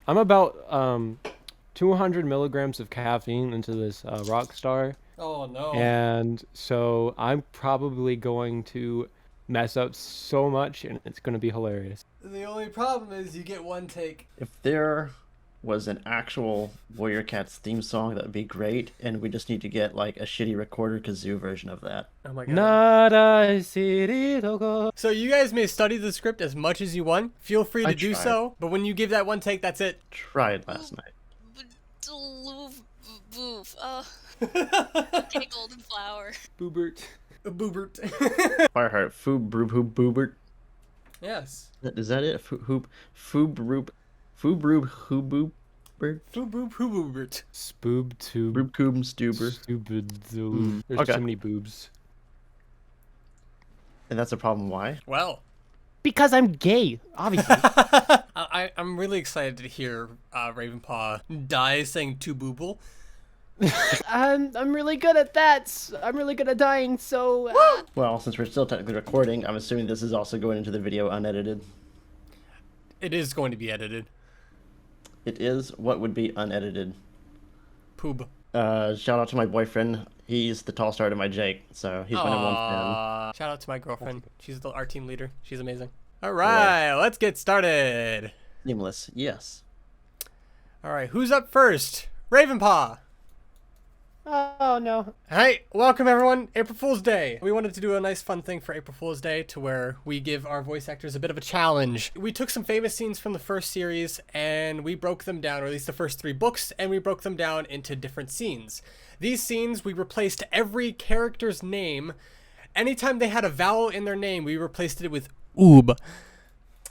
I'm about 200 milligrams of caffeine into this Rockstar, Oh no. and so I'm probably going to mess up so much, and it's going to be hilarious. The only problem is you get one take. If there was an actual Warrior Cats theme song, that would be great, and we just need to get like a shitty recorder kazoo version of that. Oh my god. Nada city logo. So you guys may study the script as much as you want. Feel free to do tried. so, but when you give that one take, that's it. Tried last night. Okay, golden flower. Boobert. Boobert. Fireheart, Blooboobstoobr. Yes. Is that it? Blooboobstoobr. Blooboobstoobr. Blooboobstoobr. Blooboobstoobr. There's Okay. too many boobs. And that's a problem. Why? Well. Because I'm gay, obviously. I'm really excited to hear Ravenpaw die saying to booble. I'm really good at that. I'm really good at dying, so... Well, since we're still technically recording, I'm assuming this is also going into the video unedited. It is going to be edited. It is. What would be unedited? Poob. Shout out to my boyfriend. He's the tall star to my Jake, so he's my number one fan. Shout out to my girlfriend. She's our team leader. She's amazing. All right, let's get started. Seamless, yes. All right, who's up first? Ravenpaw. Oh, no. Hi, welcome everyone. April Fool's Day. We wanted to do a nice fun thing for April Fool's Day to where we give our voice actors a bit of a challenge. We took some famous scenes from the first series and we broke them down, or at least the first 3 books, and we broke them down into different scenes. These scenes, we replaced every character's name. Anytime they had a vowel in their name, we replaced it with oob.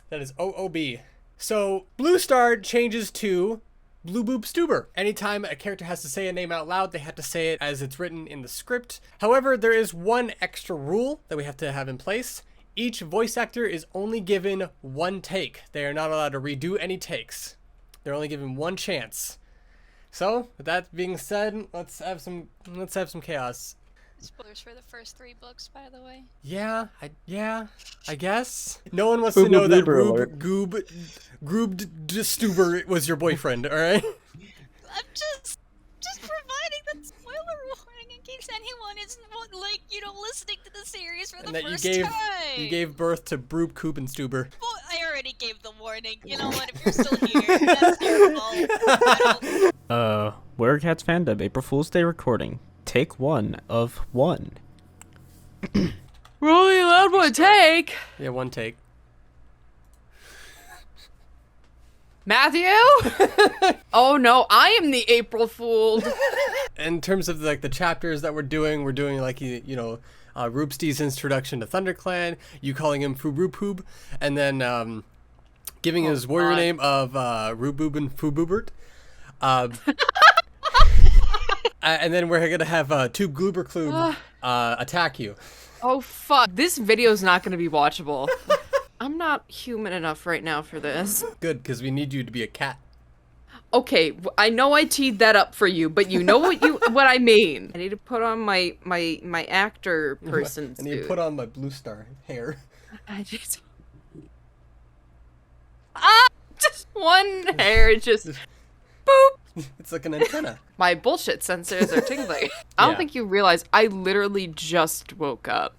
That is O-O-B. So Bluestar changes to Blooboobstoobr. Anytime a character has to say a name out loud, they have to say it as it's written in the script. However, there is one extra rule that we have to have in place. Each voice actor is only given 1 take. They are not allowed to redo any takes. They're only given 1 chance. So, with that being said, let's have some chaos. Spoilers for the first 3 books, by the way. Yeah, I guess. No one wants to know that Groobypoobw was your boyfriend, alright? I'm just providing that spoiler warning in case anyone isn't listening to the series for And the that first you time. gave birth to Blooboobstoobr. Well, I already gave the warning. You know what? If you're still here, that's your fault. Warrior Cats fandom, April Fool's Day recording. Take 1 of 1. We're only allowed 1 take. Yeah, 1 take. Matthew? Oh no, I am the April Fool. In terms of like the chapters that we're doing like Roopsty's introduction to Thunderclan, you calling him Blooboobstoobr, and then giving his warrior name of Blooboobstoobr. And then we're gonna have 2 Glooberkloob attack you. Oh fuck, this video's not gonna be watchable. I'm not human enough right now for this. Good, because we need you to be a cat. Okay, I know I teed that up for you, but you know what I mean. I need to put on my actor person I need to put on my Bluestar hair. I just just one hair, just boop. It's like an antenna. My bullshit sensors are tingling. I don't think you realize I literally just woke up.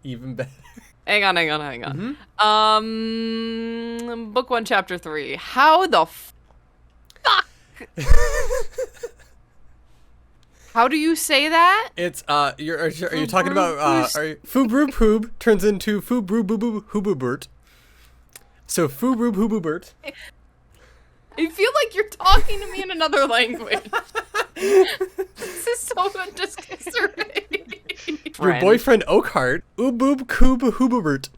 Even better. Hang on. Book 1, chapter 3. How the fuck? How do you say that? It's are you talking about Blooboobstoobr turns into Blooboobstoobr. So Blooboobstoobr. I feel like you're talking to me in another language. This is so disconcerting. Your boyfriend Oakhart, Blooboobstoobr.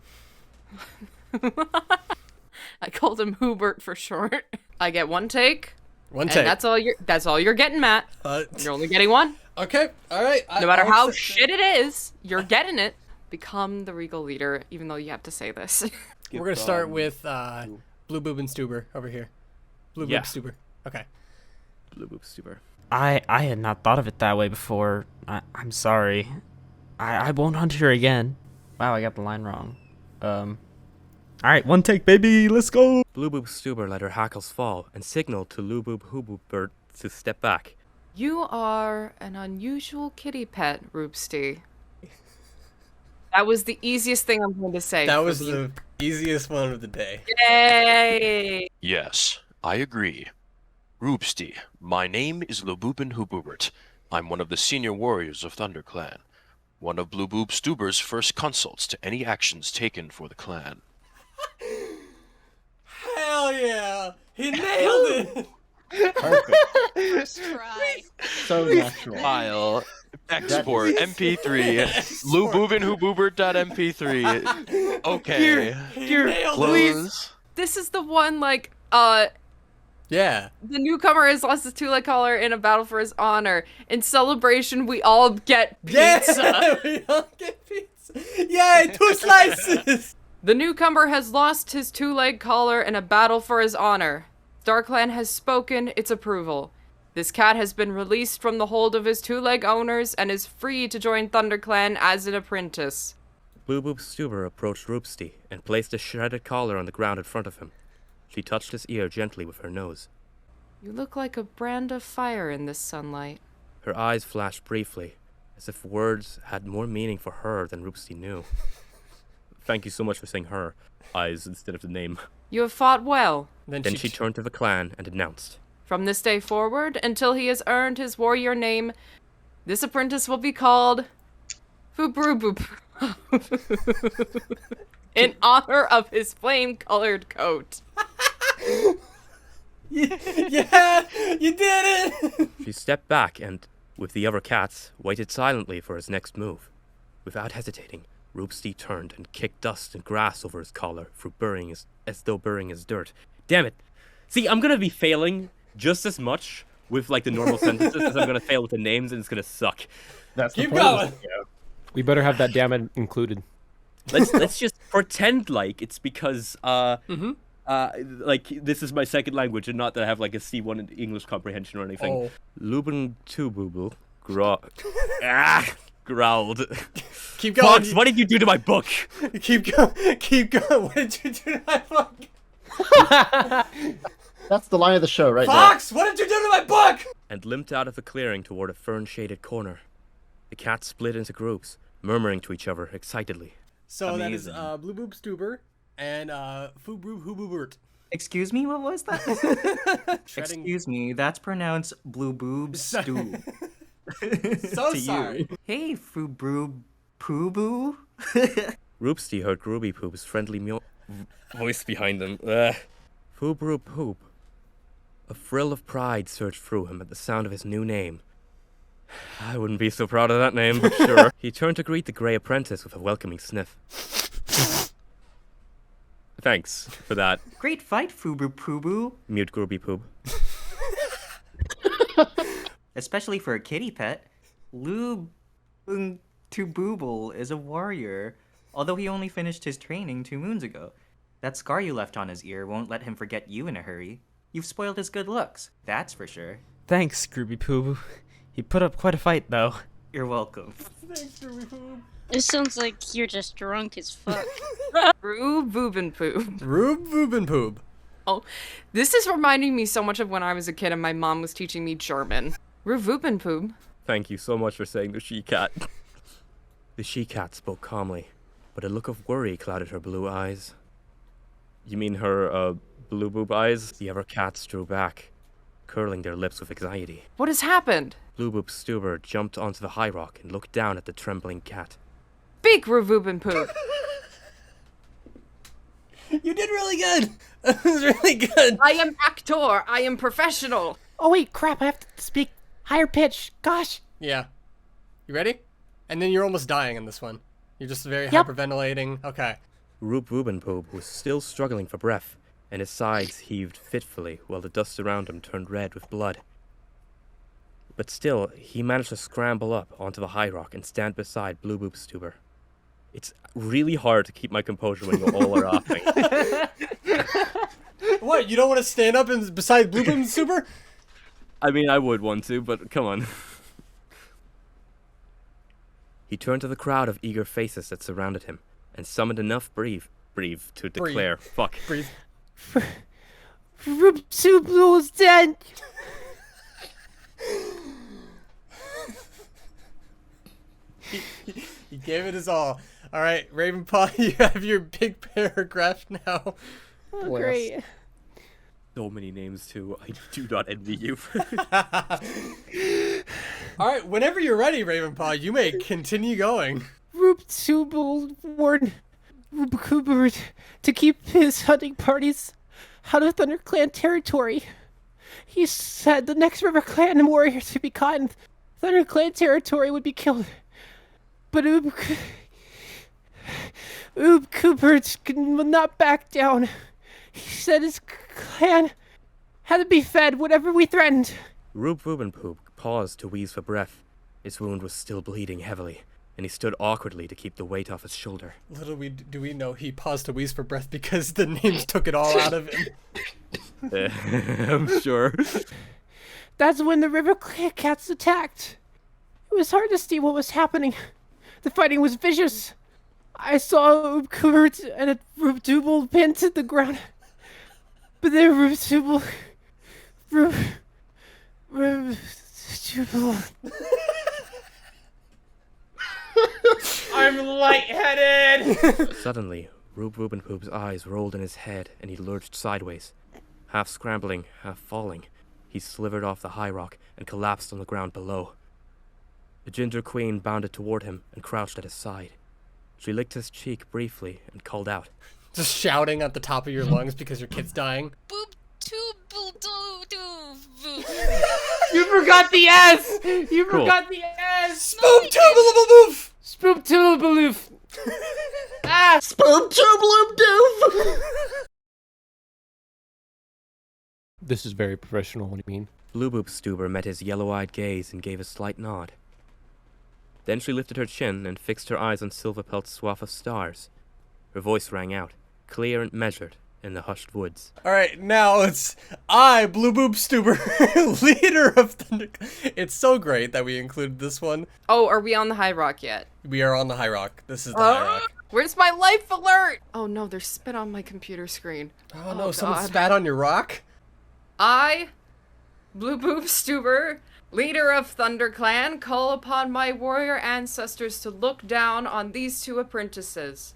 I called him Hubert for short. I get 1 take. 1 And take. that's all you're getting, Matt. You're only getting 1. Okay, all right. No matter how shit it is, you're getting it. Become the regal leader, even though you have to say this. We're gonna start with Blooboobstoobr over here. Blooboobstoobr. Okay. Blooboobstoobr. I had not thought of it that way before. I'm sorry. I won't hunt her again. Wow, I got the line wrong. Alright, one take, baby, let's go! Blooboobstoobr let her hackles fall and signaled to Blooboobstoobr to step back. You are an unusual kitty pet, Roopsty. That was the easiest thing I'm going to say. That was the easiest one of the day. Yay! Yes, I agree. Roopsty, my name is Blooboobstoobr. I'm one of the senior warriors of Thunderclan. One of Blooboobstoobr's first consults to any actions taken for the clan. Hell yeah! He nailed it! Perfect. First try. So natural. File. Export. MP3. Blooboobstoobr.mp3. Okay. Close. This is the one, like, Yeah. the newcomer has lost his two-leg collar in a battle for his honor. In celebration, we all get pizza. Yeah! We all get pizza! Yay! 2 slices! The newcomer has lost his two-leg collar in a battle for his honor. Starclan has spoken its approval. This cat has been released from the hold of his two-leg owners and is free to join Thunderclan as an apprentice. Blooboobstoobr approached Roopsty and placed a shredded collar on the ground in front of him. She touched his ear gently with her nose. You look like a brand of fire in this sunlight. Her eyes flashed briefly, as if words had more meaning for her than Roopsty knew. Thank you so much for saying her eyes instead of the name. You have fought well. Then she turned to the clan and announced. From this day forward, until he has earned his warrior name, this apprentice will be called Blooboobstoobr. In honor of his flame-colored coat. Yeah! You did it! She stepped back and, with the other cats, waited silently for his next move. Without hesitating, Roopsty turned and kicked dust and grass over his collar, as though burying his dirt. Damn it! See, I'm gonna be failing just as much with like the normal sentences as I'm gonna fail with the names, and it's gonna suck. That's the Keep point of going. this video. We better have that damn it included. Let's just pretend like it's because like this is my second language and not that I have like a C1 in English comprehension or anything. Oh. Blooboobstoobr growled. Keep going. Fox, what did you do to my book? Keep going. Keep going. What did you do to my book? That's the line of the show right Fox, what did you do to my book? And limped out of the clearing toward a fern-shaded corner. The cats split into groups, murmuring to each other excitedly. So Amazing. that is Blooboobstoobr and Blooboobstoobr. Excuse me, what was that? Shredding. Excuse me, that's pronounced Blooboobstoobr. So to sorry. You. Hey, Blooboobstoobr. Roopsty heard Groobypoobw's friendly voice behind him. Blooboobstoobr. A thrill of pride surged through him at the sound of his new name. I wouldn't be so proud of that name, but sure. He turned to greet the grey apprentice with a welcoming sniff. Thanks for that. Great fight, Blooboobstoobr. Mute Groobypoobw. Especially for a kitty pet. Blooboobstoobr is a warrior, although he only finished his training 2 moons ago. That scar you left on his ear won't let him forget you in a hurry. You've spoiled his good looks, that's for sure. Thanks, Groobypoobw. He put up quite a fight, though. You're welcome. Thanks, Groobypoobw. It sounds like you're just drunk as fuck. Blooboobstoobr. Blooboobstoobr. Oh, this is reminding me so much of when I was a kid and my mom was teaching me German. Blooboobstoobr. Thank you so much for saying the she-cat. The she-cat spoke calmly, but a look of worry clouded her blue eyes. You mean her, blue boob eyes? The other cats drew back, curling their lips with anxiety. What has happened? Blooboobstoobr jumped onto the Highrock and looked down at the trembling cat. Speak, Blooboobstoobr. You did really good. That was really good. I am actor. I am professional. Oh wait, crap! I have to speak higher pitch. Gosh. Yeah. You ready? And then you're almost dying in this one. You're just very Yep. hyperventilating. Okay. Blooboobstoobr was still struggling for breath, and his sides heaved fitfully while the dust around him turned red with blood. But still, he managed to scramble up onto the Highrock and stand beside Blooboobstoobr. It's really hard to keep my composure when you all are laughing. What? You don't want to stand up and beside Blooboobstoobr? I mean, I would want to, but come on. He turned to the crowd of eager faces that surrounded him, and summoned enough breathe to declare. Fuck. Breathe. Blooboobstoobr is dead. He gave it his all. All right, Ravenpaw, you have your big paragraph now. Oh, great. So many names too. I do not envy you. All right, whenever you're ready, Ravenpaw, you may continue going. Blooboobstoobr warned Blooboobstoobr to keep his hunting parties out of Thunderclan territory. He said the next River Clan warrior to be caught in Thunderclan territory would be killed. But Blooboobstoobr will not back down. He said his clan had to be fed whatever we threatened. Blooboobstoobr paused to wheeze for breath. His wound was still bleeding heavily, and he stood awkwardly to keep the weight off his shoulder. Little do we know he paused to wheeze for breath because the names took it all out of him. I'm sure. That's when the River Cats attacked. It was hard to see what was happening. The fighting was vicious. I saw Blooboobstoobr and a Blooboobstoobr pinned to the ground. But then Blooboobstoobr... I'm lightheaded! Suddenly, Blooboobstoob's eyes rolled in his head, and he lurched sideways. Half scrambling, half falling, he slithered off the Highrock and collapsed on the ground below. The Ginger Queen bounded toward him and crouched at his side. She licked his cheek briefly and called out. Just shouting at the top of your lungs because your kid's dying. You forgot the S! You Cool. forgot the S! Spoop-toobaloof! Spoop-toobaloof! Ah! Spoop-toobaloof-doof! This is very professional, what do you mean? Blooboobstoobr met his yellow-eyed gaze and gave a slight nod. Then she lifted her chin and fixed her eyes on Silverpelt's swath of stars. Her voice rang out, clear and measured, in the hushed woods. Alright, now it's I, Blooboobstoobr, leader of Thunderclan. It's so great that we included this one. Oh, are we on the Highrock yet? We are on the Highrock. This is the Highrock. Where's my life alert? Oh no, there's spit on my computer screen. Oh no, someone God. spat on your rock? I, Blooboobstoobr, leader of Thunderclan, call upon my warrior ancestors to look down on these two apprentices.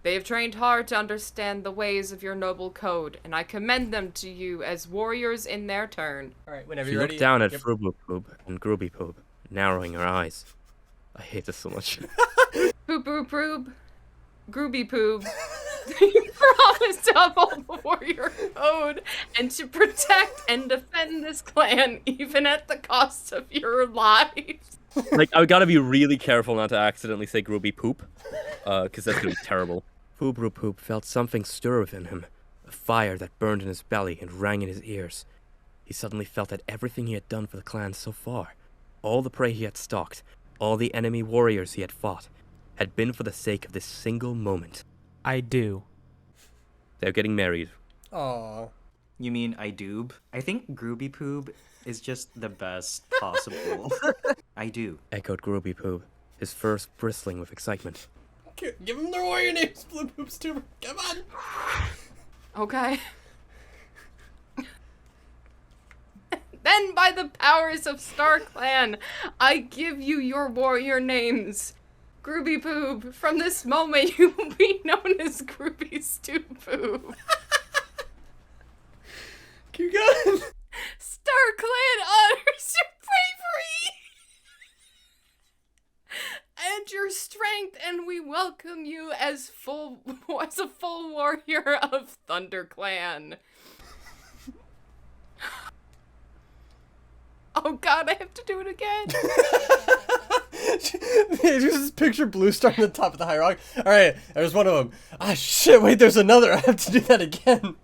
They have trained hard to understand the ways of your noble code, and I commend them to you as warriors in their turn. Alright, whenever She you're ready. looked down at Yep. Blooboobstoobr and Groobypoobw, narrowing her eyes. I hate this so much. Blooboobstoobr, Groobypoobw, you promise to uphold the warrior code and to protect and defend this clan even at the cost of your lives. Like, I gotta be really careful not to accidentally say Groobypoobw, because that's gonna be terrible. Blooboobstoobr felt something stir within him, a fire that burned in his belly and rang in his ears. He suddenly felt that everything he had done for the clan so far, all the prey he had stalked, all the enemy warriors he had fought, had been for the sake of this single moment. I do. They're getting married. Aww. You mean I doob? I think Groobypoobw is just the best possible. I do. Echoed Groobypoobw, his furs bristling with excitement. Give them their warrior names, Blooboobstoobr. Come on. Okay. Then by the powers of Starclan, I give you your warrior names. Groobypoobw, from this moment you will be known as Groobystoobr. Keep going. Starclan honors your bravery and your strength, and we welcome you as a full warrior of Thunderclan. Oh God, I have to do it again. Just picture Bluestar on the top of the Highrock. Alright, there's one of them. Ah, shit, wait, there's another. I have to do that again.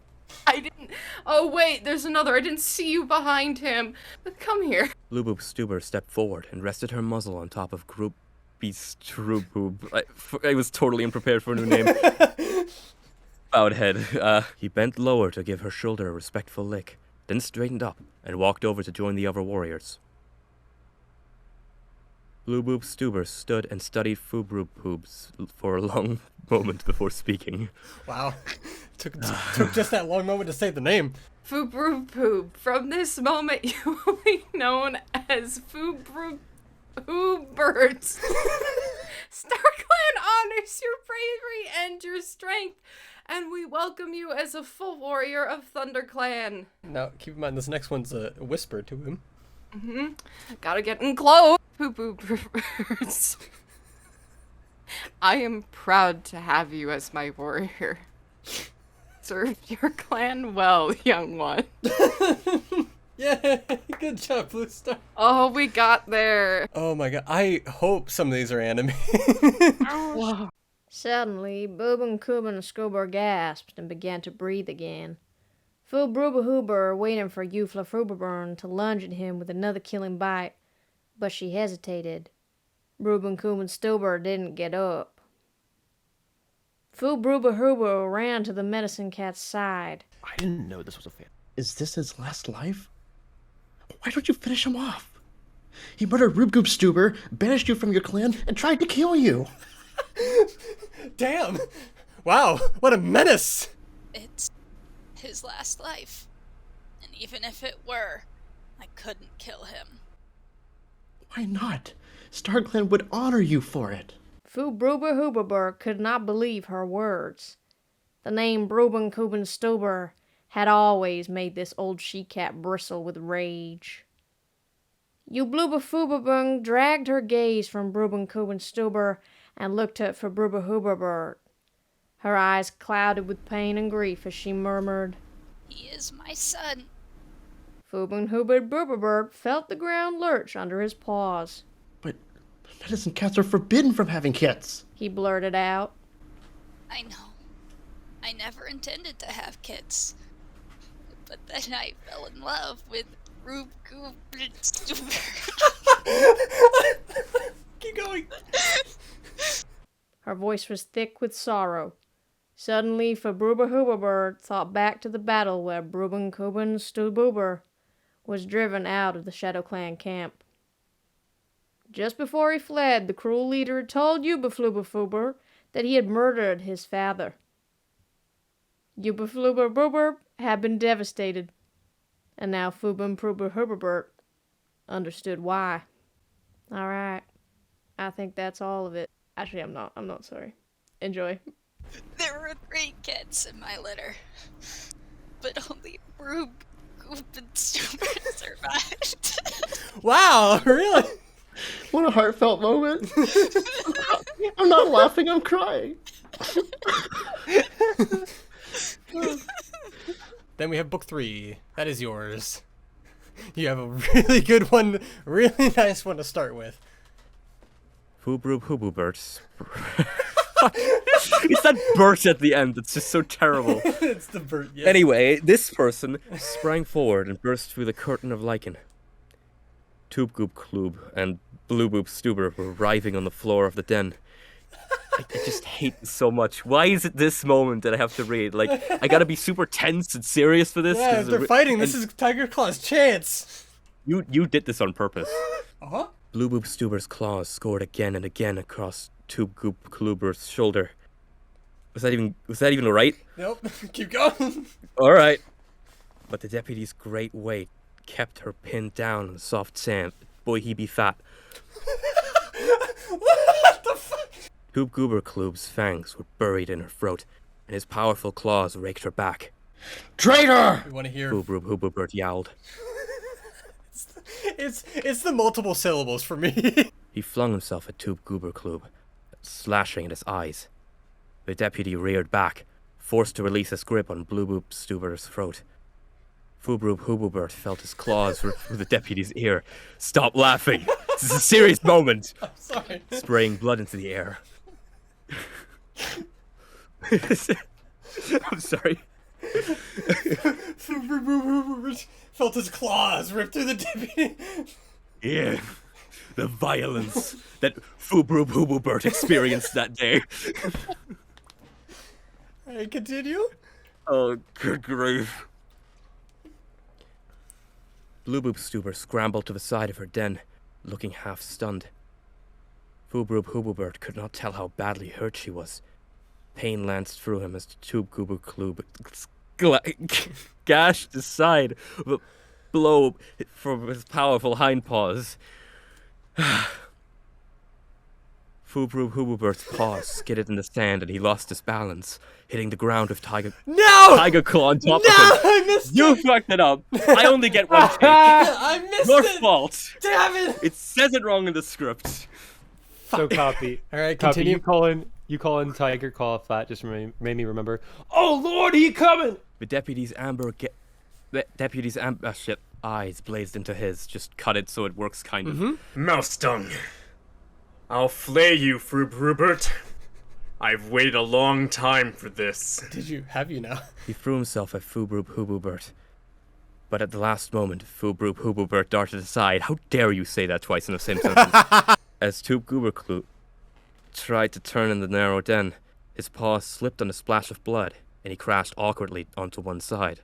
I didn't. Oh wait, there's another. I didn't see you behind him. But come here. Blooboobstoobr stepped forward and rested her muzzle on top of Groobypoobw. I was totally unprepared for a new name. Bowed head. He bent lower to give her shoulder a respectful lick, then straightened up and walked over to join the other warriors. Blooboobstoobr stood and studied Blooboobstoobr for a long moment before speaking. Wow. took just that long moment to say the name. Blooboobstoobr. From this moment, you will be known as Blooboobstoobr. Starclan honors your bravery and your strength, and we welcome you as a full warrior of Thunderclan. Now, keep in mind, this next one's a whisper to him. Gotta get in close. Blooboobstoobr. I am proud to have you as my warrior. Serve your clan well, young one. Yeah, good job, Bluestar. Oh, we got there. Oh my god, I hope some of these are anime. Suddenly, Blooboobstoobr gasped and began to breathe again. Blooboobstoobr waiting for Yellowfang to lunge at him with another killing bite, but she hesitated. Blooboobstoobr didn't get up. Blooboobstoobr ran to the medicine cat's side. I didn't know this was a fan. Is this his last life? Why don't you finish him off? He murdered Groobypoobw, banished you from your clan, and tried to kill you. Damn! Wow, what a menace! It's his last life. And even if it were, I couldn't kill him. Why not? Starclan would honor you for it. Blooboobstoobr could not believe her words. The name Blooboobstoobr had always made this old she-cat bristle with rage. Blooboobstoobr dragged her gaze from Blooboobstoobr and looked up for Blooboobstoobr. Her eyes clouded with pain and grief as she murmured, He is my son. Blooboobstoobr felt the ground lurch under his paws. But medicine cats are forbidden from having kits. He blurted out. I know. I never intended to have kids. But then I fell in love with Groobypoobw. Keep going. Her voice was thick with sorrow. Suddenly, Blooboobstoobr thought back to the battle where Blooboobstoobr was driven out of the Shadow Clan camp. Just before he fled, the cruel leader had told Blooboobstoobr that he had murdered his father. Blooboobstoobr had been devastated, and now Blooboobstoobr understood why. Alright, I think that's all of it. Actually, I'm not sorry. Enjoy. There were 3 kids in my litter. But only Blooboobstoobr survived. Wow, really? What a heartfelt moment. I'm not laughing, I'm crying. Then we have book 3. That is yours. You have a really good one, really nice one to start with. Blooboobstoobr. It's that Bert at the end that's just so terrible. It's the bird, yeah. Anyway, this person sprang forward and burst through the curtain of lichen. Blooboobstoobr and Blooboobstoobr were writhing on the floor of the den. I just hate this so much. Why is it this moment that I have to read? Like, I gotta be super tense and serious for this? Yeah, if they're fighting, this is Tiger Claw's chance. You did this on purpose. Uh-huh. Blooboobstoobr's claws scored again and again across Blooboobstoobr's shoulder. Was that even right? Nope. Keep going. All right. But the deputy's great weight kept her pinned down on the soft sand. Boy, he be fat. What the fuck? Blooboobstoobr's fangs were buried in her throat, and his powerful claws raked her back. Traitor! We want to hear. Blooboobstoobr yowled. It's the multiple syllables for me. He flung himself at Blooboobstoobr, slashing at his eyes. The deputy reared back, forced to release his grip on Blooboobstoobr's throat. Blooboobstoobr felt his claws rip through the deputy's ear. Stop laughing! This is a serious moment! I'm sorry. Spraying blood into the air. I'm sorry. Felt his claws rip through the deputy. Yeah, the violence that Blooboobstoobr experienced that day. Alright, continue. Oh, good grief. Blooboobstoobr scrambled to the side of her den, looking half stunned. Blooboobstoobr could not tell how badly hurt she was. Pain lanced through him as the Blooboobstoobr gashed his side with a blow from his powerful hindpaws. Blooboobstoobr's paws skidded in the sand and he lost his balance, hitting the ground with Tiger Claw on top of him. I missed You it! fucked it up. I only get one take. I missed Your it! fault. Damn it! It says it wrong in the script. So Copy. All right, Copy. continue. You call in Tiger Claw if that just made me remember. Oh Lord, he coming! The deputy's eyes blazed into his. Just cut it so it works kind of. Mouse tongue. I'll flay you, Rupert. I've waited a long time for this. Have you now? He threw himself at Blooboobstoobr. But at the last moment, Blooboobstoobr darted aside. How dare you say that twice in the same sentence? As Blooboobstoobr tried to turn in the narrow den, his paw slipped on a splash of blood, and he crashed awkwardly onto one side.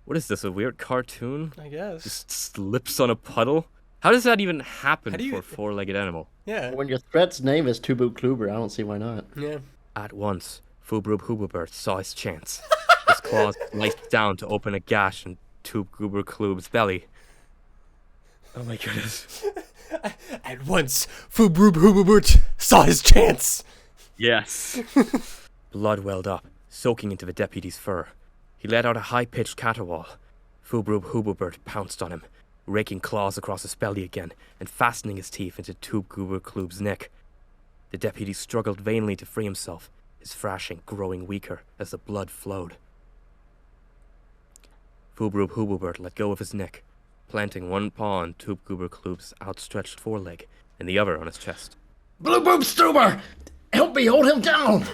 What is this, a weird cartoon? I guess. Just slips on a puddle? How does that even happen How do you- for a four-legged animal? Yeah. When your threat's name is Blooboobstoobr, I don't see why not. Yeah. At once, Blooboobstoobr saw his chance. His claws sliced down to open a gash in Blooboobstoob's belly. Oh my goodness. At once, Blooboobstoobr saw his chance. Yes. Blood welled up, soaking into the deputy's fur. He let out a high-pitched caterwaul. Blooboobstoobr pounced on him, raking claws across his belly again and fastening his teeth into Blooboobstoob's neck. The deputy struggled vainly to free himself, his thrashing growing weaker as the blood flowed. Blooboobstoobr let go of his neck, planting one paw on Blooboobstoob's outstretched foreleg and the other on his chest. Blooboobstoobr! Help me hold him down!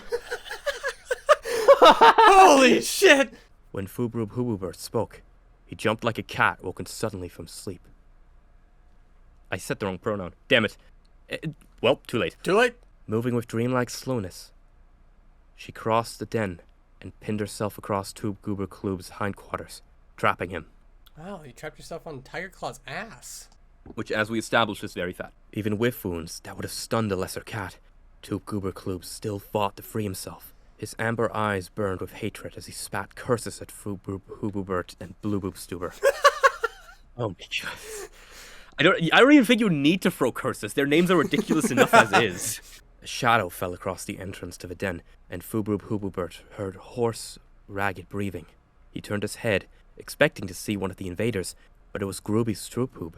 Holy shit! When Blooboobstoobr spoke, he jumped like a cat woken suddenly from sleep. I said the wrong pronoun. Damn it. Well, too late. Too late. Moving with dreamlike slowness, she crossed the den and pinned herself across Blooboobstoob's hindquarters, trapping him. Wow, you trapped yourself on Tiger Claw's ass. Which, as we established, is very fat. Even with wounds that would have stunned a lesser cat, Blooboobstoobr still fought to free himself. His amber eyes burned with hatred as he spat curses at Blooboobstoobr and Blooboobstoobr. Oh my god. I don't even think you need to throw curses. Their names are ridiculous enough as is. A shadow fell across the entrance to the den, and Blooboobstoobr heard hoarse, ragged breathing. He turned his head, expecting to see one of the invaders, but it was Groobypoobw.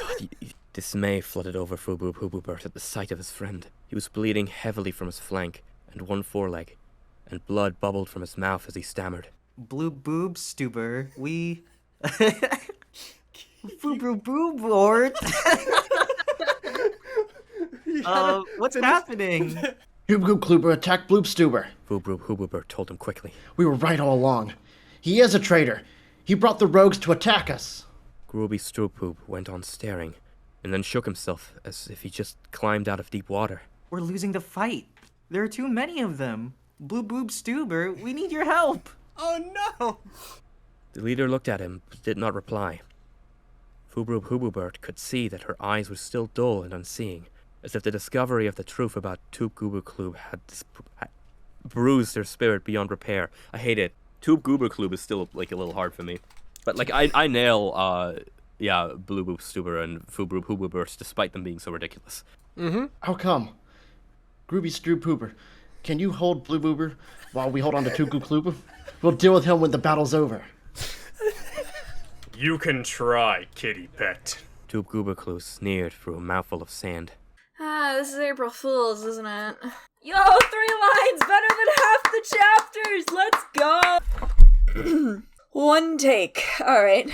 God, dismay flooded over Blooboobstoobr at the sight of his friend. He was bleeding heavily from his flank and one foreleg, and blood bubbled from his mouth as he stammered. Blooboobstoobr, we... Blooboobstoobr. What's happening? Blooboobstoobr attacked Blooboobstoobr. Blooboobstoobr told him quickly. We were right all along. He is a traitor. He brought the rogues to attack us. Groobypoobw went on staring, and then shook himself as if he just climbed out of deep water. We're losing the fight. There are too many of them. Blooboobstoobr, we need your help. Oh no! The leader looked at him, but did not reply. Blooboobstoobr could see that her eyes were still dull and unseeing, as if the discovery of the truth about Blooboobstoobr had bruised her spirit beyond repair. I hate it. Blooboobstoobr is still like a little hard for me, but like I nail Blooboobstoobr and Blooboobstoobr despite them being so ridiculous. How come? Groobypoobw, can you hold Blooboobr while we hold on to Blooboobstoobr? We'll deal with him when the battle's over. You can try, kitty pet. Blooboobstoobr sneered through a mouthful of sand. This is April Fool's, isn't it? Yo, 3 lines better than half the chapters! Let's go! 1 take. Alright.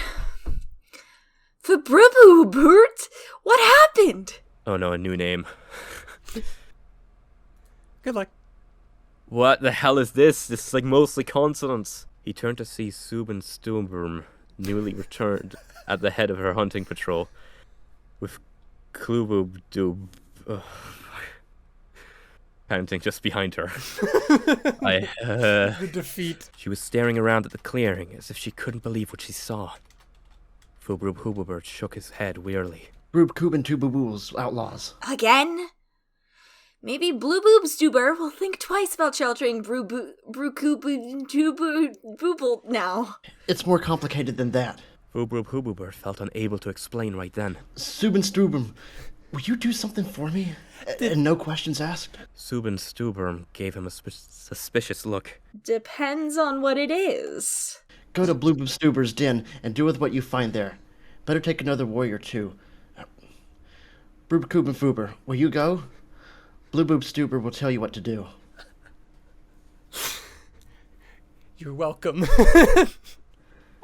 Blooboobstoobr? What happened? Oh no, a new name. Good luck. What the hell is this? This is like mostly consonants. He turned to see Blooboobstoobr, newly returned, at the head of her hunting patrol, with Blooboobstoobr panting just behind her. The defeat. She was staring around at the clearing as if she couldn't believe what she saw. Blooboobstoobr shook his head wearily. Groobypoobw's outlaws. Again? Maybe Blooboobstoobr will think twice about sheltering Groobypoobw now. It's more complicated than that. Blooboobstoobr felt unable to explain right then. Subinstoobr, will you do something for me? And no questions asked? Subinstoobr gave him a suspicious look. Depends on what it is. Go to Blooboobstoobr's den and do with what you find there. Better take another warrior too. Blooboobstoobr, will you go? Blooboobstoobr will tell you what to do. You're welcome.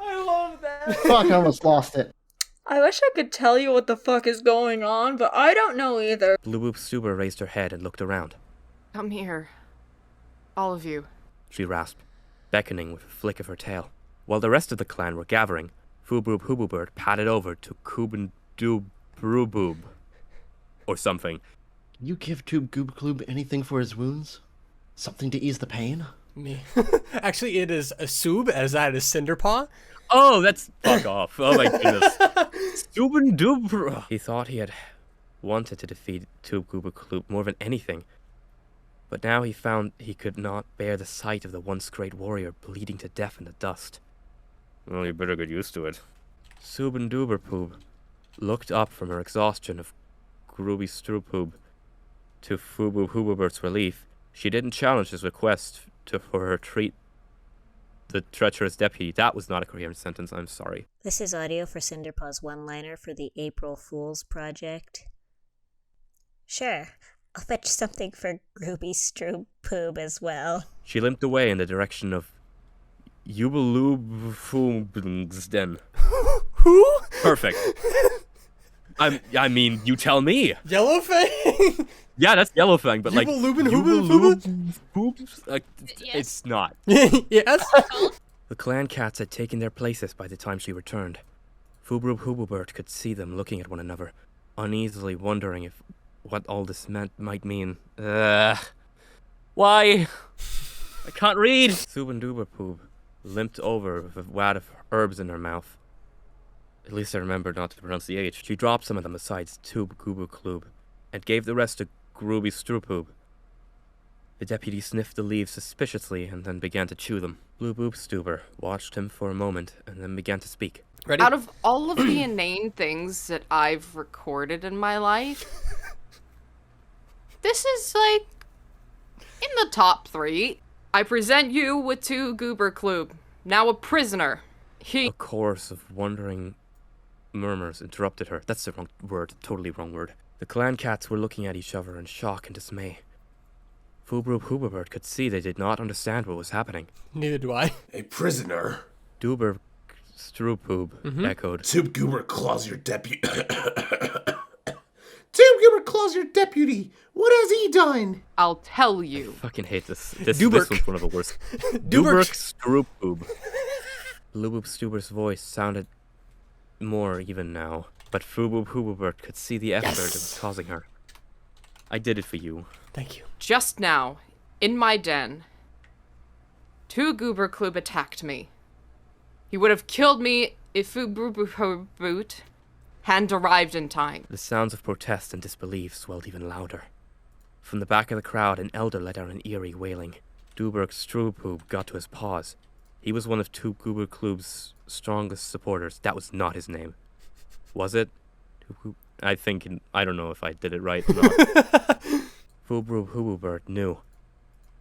I love that. Fuck, I almost lost it. I wish I could tell you what the fuck is going on, but I don't know either. Blooboobstoobr raised her head and looked around. Come here. All of you. She rasped, beckoning with a flick of her tail. While the rest of the clan were gathering, Blooboobstoobr padded over to Groobypoobw. Or something. Can you give Groobypoobw anything for his wounds? Something to ease the pain? Me. Actually, it is a Soob, as that is Cinderpaw. Oh, that's... Fuck off. Oh my goodness. Subinstoobr. He thought he had wanted to defeat Groobypoobw more than anything. But now he found he could not bear the sight of the once great warrior bleeding to death in the dust. Well, you better get used to it. Subinstoobr looked up from her exhaustion of Groobypoobw. To Blooboobstoob's relief, she didn't challenge his request for her treat the treacherous deputy. That was not a coherent sentence, I'm sorry. This is audio for Cinderpaw's one-liner for the April Fool's project. Sure, I'll fetch something for Groobypoobw as well. She limped away in the direction of Yellowfang's den. Who? Perfect. I mean, you tell me. Yellowfang? Yeah, that's Yellowfang, but like... It's not. Yes? The clan cats had taken their places by the time she returned. Blooboobstoobr could see them looking at one another, uneasily wondering if what all this might mean. Why? I can't read! Subinstoobr limped over with a wad of herbs in her mouth. At least I remembered not to pronounce the H. She dropped some of them aside to Blooboobstoobr and gave the rest to Groobypoobw. The deputy sniffed the leaves suspiciously and then began to chew them. Blooboobstoobr watched him for a moment and then began to speak. Ready? Out of all of the inane things that I've recorded in my life, this is like in the top 3. I present you with Blooboobstoobr, now a prisoner. A chorus of wondering murmurs interrupted her. That's the wrong word, totally wrong word. The clan cats were looking at each other in shock and dismay. Blooboobstoobr could see they did not understand what was happening. Neither do I. A prisoner? Blooboobstoobr echoed. Blooboobstoobr claws your deputy. Blooboobstoobr claws your deputy. What has he done? I'll tell you. I fucking hate this. This one's one of the worst. Blooboobstoobr. Blooboobstoobr's voice sounded more even now, but Blooboobstoobr could see the effort it was causing her. I did it for you. Thank you. Just now, in my den, Blooboobstoobr attacked me. He would have killed me if Blooboobstoobr hadn't arrived in time. The sounds of protest and disbelief swelled even louder. From the back of the crowd, an elder let out an eerie wailing. Blooboobstoobr got to his paws. He was one of Blooboobstoobr's strongest supporters. That was not his name. Was it? I don't know if I did it right or not. Blooboobstoobr knew,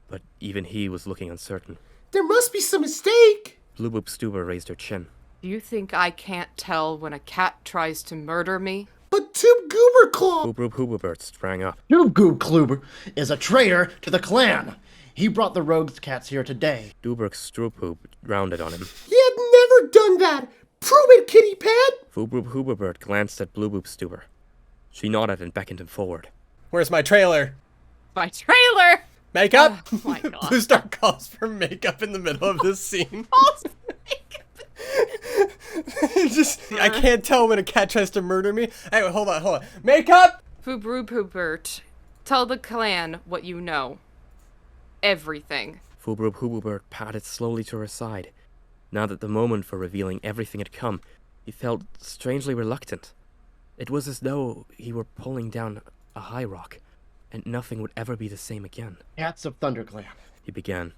but even he was looking uncertain. There must be some mistake. Blooboobstoobr raised her chin. Do you think I can't tell when a cat tries to murder me? But Blooboobstoobr Blooboobstoobr sprang up. Blooboobstoobr is a traitor to the clan. He brought the rogues cats here today. Blooboobstoobr rounded on him. He had never done that. Prove it, kitty pet. Blooboobstoobr glanced at Blooboobstoobr. She nodded and beckoned him forward. Where's my trailer? My trailer! Makeup? Oh my god. Bluestar calls for makeup in the middle of this scene. I can't tell when a cat tries to murder me. Anyway, hold on. Makeup! Blooboobstoobr, tell the clan what you know. Everything. Blooboobstoobr padded slowly to her side. Now that the moment for revealing everything had come, he felt strangely reluctant. It was as though he were pulling down a Highrock, and nothing would ever be the same again. Cats of Thunderclan. He began.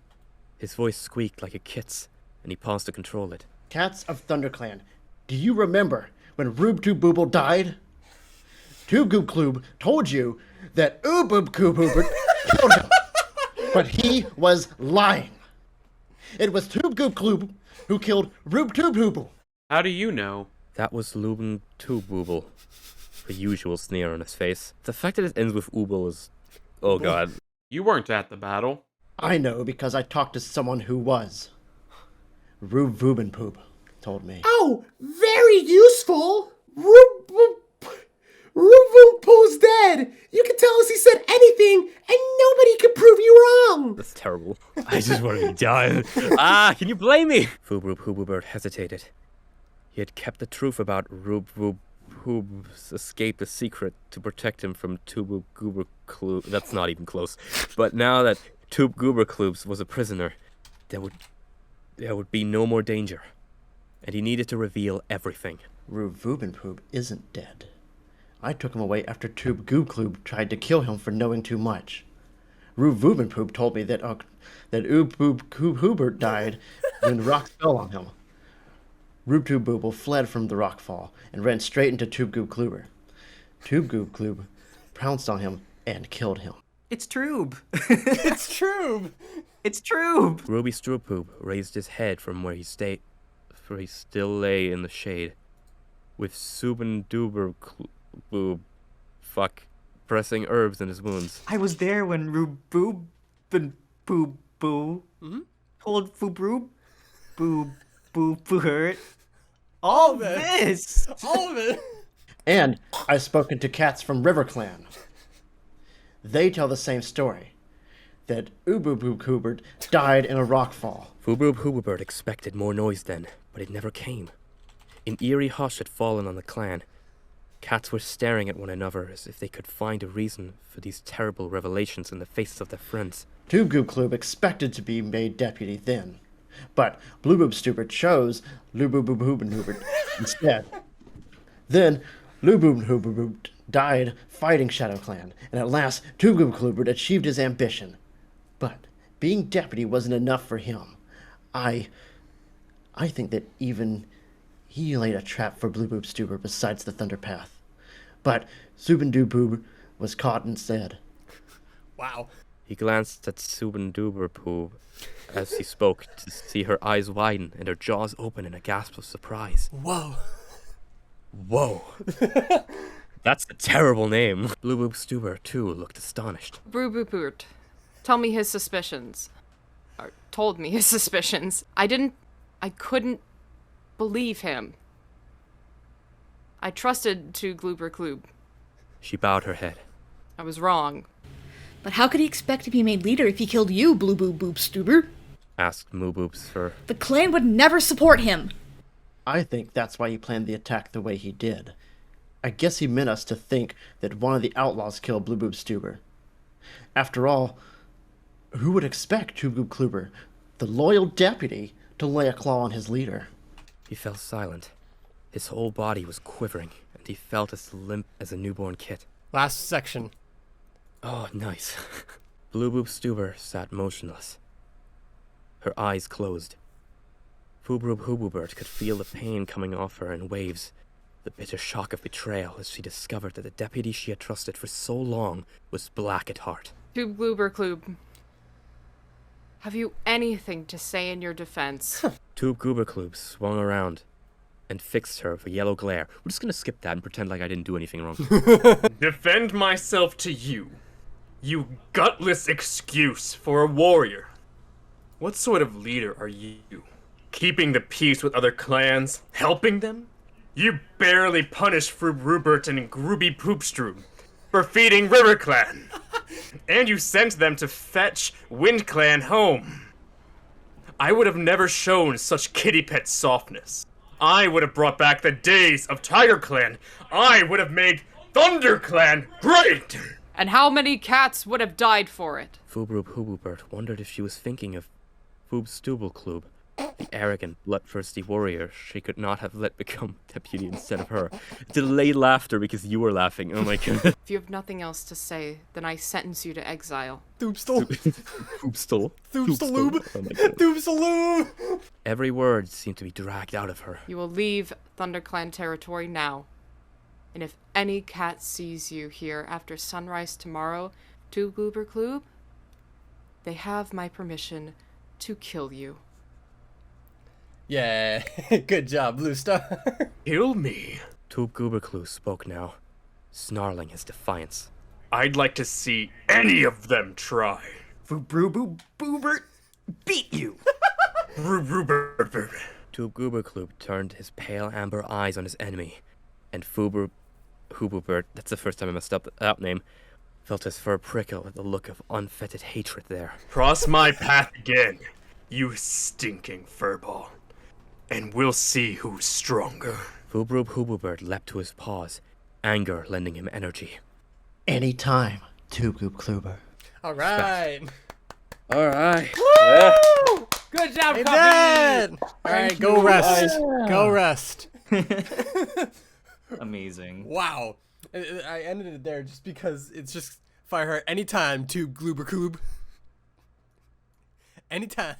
His voice squeaked like a kit's, and he paused to control it. Cats of Thunderclan. Do you remember when Blooboobstoobr died? Groobypoobw told you that Blooboobstoobr killed him, but he was lying. It was Blooboobstoobr who killed Blooboobstoobr. How do you know? That was Blooboobstoobr. The usual sneer on his face. The fact that it ends with Ubel is... Oh god. You weren't at the battle. I know because I talked to someone who was. Blooboobstoobr told me. Oh, very useful. Ruboo's dead. You can tell us he said anything, and nobody can prove you wrong. That's terrible. I just want to be done. Can you blame me? Blooboobstoobr hesitated. He had kept the truth about Blooboobstoob's escape a secret to protect him from Blooboobstoobr. That's not even close. But now that Blooboobstoobr was a prisoner, there would be no more danger. And he needed to reveal everything. Blooboobstoobr isn't dead. I took him away after Blooboobstoobr tried to kill him for knowing too much. Blooboobstoobr told me that Blooboobstoobr died when the rock fell on him. Blooboobstoobr fled from the rockfall and ran straight into Blooboobstoobr. Blooboobstoobr pounced on him and killed him. It's Troob. It's Troob. It's Troob. Groobypoobw raised his head from where he still lay in the shade, with Blooboobstoobr pressing herbs in his wounds. I was there when Blooboobstoobr told Blooboobstoobr all this. All of it. And I've spoken to cats from RiverClan. They tell the same story. That Blooboobstoobr died in a rockfall. Blooboobstoobr expected more noise then, but it never came. An eerie hush had fallen on the clan. Cats were staring at one another as if they could find a reason for these terrible revelations in the faces of their friends. Blooboobstoobr expected to be made deputy then, but Blooboobstoobr chose Blooboobstoobr instead. Then Blooboobstoobr died fighting ShadowClan, and at last Blooboobstoobr achieved his ambition. But being deputy wasn't enough for him. I think that even he laid a trap for Blooboobstoobr besides the Thunder Path. But Blooboobstoobr was caught instead. Wow. He glanced at Blooboobstoobr as he spoke to see her eyes widen and her jaws open in a gasp of surprise. Whoa. Whoa. That's a terrible name. Blooboobstoobr, too, looked astonished. Blooboobstoobr, tell me his suspicions. Or told me his suspicions. I couldn't believe him. I trusted Blooboobstoobr. She bowed her head. I was wrong. But how could he expect to be made leader if he killed you, Blooboobstoobr? Asked Mooboobs. The clan would never support him. I think that's why he planned the attack the way he did. I guess he meant us to think that one of the outlaws killed Blooboobstoobr. After all, who would expect Blooboobstoobr, the loyal deputy, to lay a claw on his leader? He fell silent. His whole body was quivering, and he felt as limp as a newborn kit. Last section. Oh, nice. Blooboobstoobr sat motionless. Her eyes closed. Blooboobstoobr could feel the pain coming off her in waves, the bitter shock of betrayal as she discovered that the deputy she had trusted for so long was black at heart. Blooboobstoobr, have you anything to say in your defense? Blooboobstoobr swung around and fixed her with a yellow glare. We're just gonna skip that and pretend like I didn't do anything wrong. Defend myself to you, you gutless excuse for a warrior. What sort of leader are you? Keeping the peace with other clans? Helping them? You barely punished Blooboobstoobr and Groobypoobstoobr for feeding RiverClan. And you sent them to fetch WindClan home. I would have never shown such kitty pet softness. I would have brought back the days of TigerClan. I would have made Thunderclan great! And how many cats would have died for it? Blooboobstoobr wondered if she was thinking of Blooboobstoobr. The arrogant, bloodthirsty warrior she could not have let become deputy instead of her. Delayed laughter because you were laughing. Oh my god. If you have nothing else to say, then I sentence you to exile. Doopstal. Hoopstal. Doopstaloob. Oh my god. Doopstaloob. Every word seemed to be dragged out of her. You will leave Thunderclan territory now. And if any cat sees you here after sunrise tomorrow, to Blooboobstoobr, they have my permission to kill you. Yeah, good job, Bluestar. Kill me? Blooboobstoobr spoke now, snarling his defiance. I'd like to see any of them try. Blooboobstoobr beat you. Blooboobstoobr turned his pale amber eyes on his enemy, and Hoobert, that's the first time I messed up that name, felt his fur prickle at the look of unfettered hatred there. Cross my path again, you stinking furball, and we'll see who's stronger. Hoobert leapt to his paws, anger lending him energy. Anytime, Blooboobstoobr. All right. All right. Yeah. Good job, Hey, Copy. Dad. All right, go rest. Go rest. Amazing. Wow. I ended it there just because it's just Fireheart anytime to Blooboobstoobr. Anytime.